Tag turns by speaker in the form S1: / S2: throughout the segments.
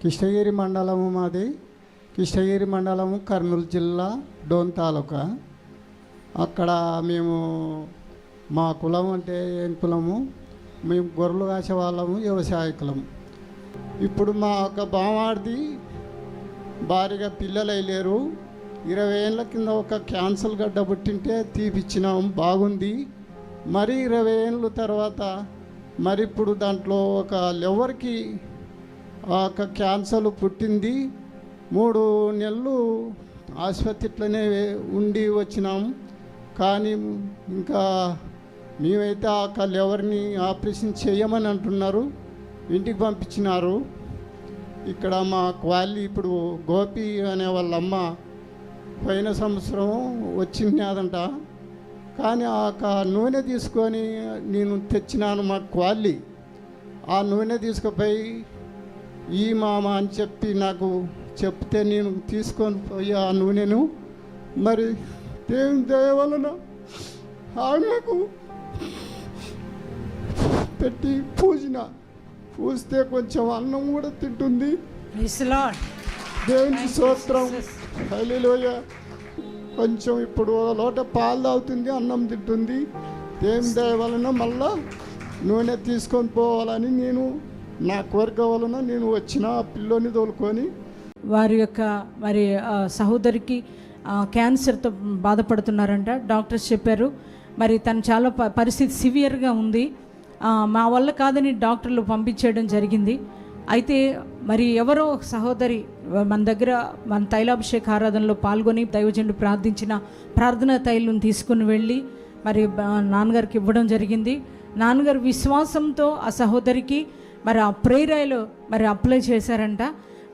S1: కృష్ణగిరి మండలము మాది. కృష్ణగిరి మండలము కర్నూలు జిల్లా డోన్ తాలూకా. అక్కడ మేము మా కులం అంటే ఏం కులము, మేము గొర్రెలు కాసే వాళ్ళము, వ్యవసాయకులము. ఇప్పుడు మా ఒక బావాడిది భారీగా పిల్లలు అయ్యలేరు. 20 ఏళ్ళ కింద ఒక క్యాన్సర్ గడ్డ పుట్టింటే తీపిచ్చినాం, బాగుంది. మరి 20 ఏళ్ళ తర్వాత మరి ఇప్పుడు దాంట్లో ఒక లివర్కి ఒక క్యాన్సర్ పుట్టింది. 3 నెలలు ఆసుపత్రిలోనే ఉండి వచ్చినాం. కానీ ఇంకా మేమైతే ఆ లివర్ని ఆపరేషన్ చేయమని అంటున్నారు, ఇంటికి పంపించినారు. ఇక్కడ మా క్వాలి ఇప్పుడు గోపి అనే వాళ్ళ అమ్మ పోయిన సంవత్సరం వచ్చిందంట. కానీ ఆ నూనె తీసుకొని నేను తెచ్చినాను మా క్వాలి. ఆ నూనె తీసుకుపోయి ఈ మామ అని చెప్పి నాకు చెప్తే నేను తీసుకొని పోయి ఆ నూనెను మరి దేవుని దయ వలన ఆమెకు పెట్టి పూజితే కొంచెం అన్నం కూడా తింటుంది. దేవునికి స్తోత్రం, హల్లెలూయా. కొంచెం ఇప్పుడు లోట పాలు తాగుతుంది, అన్నం తింటుంది. దేవుని దయ వలన మళ్ళా నూనె తీసుకొని పోవాలని నేను నా కోరిక వలన నేను వచ్చిన ఆ పిల్లోని తోలుకొని.
S2: వారి యొక్క మరి సహోదరికి క్యాన్సర్తో బాధపడుతున్నారంట. డాక్టర్స్ చెప్పారు మరి తను చాలా పరిస్థితి సివియర్గా ఉంది. మా వల్ల కాదని డాక్టర్లు పంపించేయడం జరిగింది. అయితే మరి ఎవరో సహోదరి మన దగ్గర మన తైలాభిషేక ఆరాధనలో పాల్గొని దైవజనుడు ప్రార్థించిన ప్రార్థనా తైలం తీసుకుని వెళ్ళి మరి నాన్నగారికి ఇవ్వడం జరిగింది. నాన్నగారు విశ్వాసంతో ఆ సహోదరికి మరి ఆ ప్రేరాయలు మరి అప్లై చేశారంట.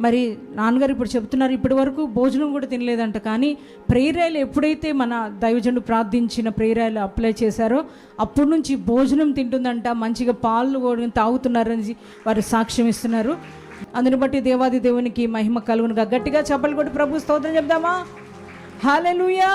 S2: మరి నాన్నగారు ఇప్పుడు చెప్తున్నారు ఇప్పటి వరకు భోజనం కూడా తినలేదంట. కానీ ప్రేరాయలు ఎప్పుడైతే మన దైవజనుడు ప్రార్థించిన ప్రేరాయలు అప్లై చేశారో అప్పటి నుంచి భోజనం తింటుందంట, మంచిగా పాలు కూడా తాగుతున్నారని వారు సాక్ష్యం ఇస్తున్నారు. అందుని బట్టి దేవాది దేవునికి మహిమ కలుగునుగా. గట్టిగా చప్పలు కొట్టి ప్రభు స్తోత్రం చెప్దామా? హల్లెలూయా.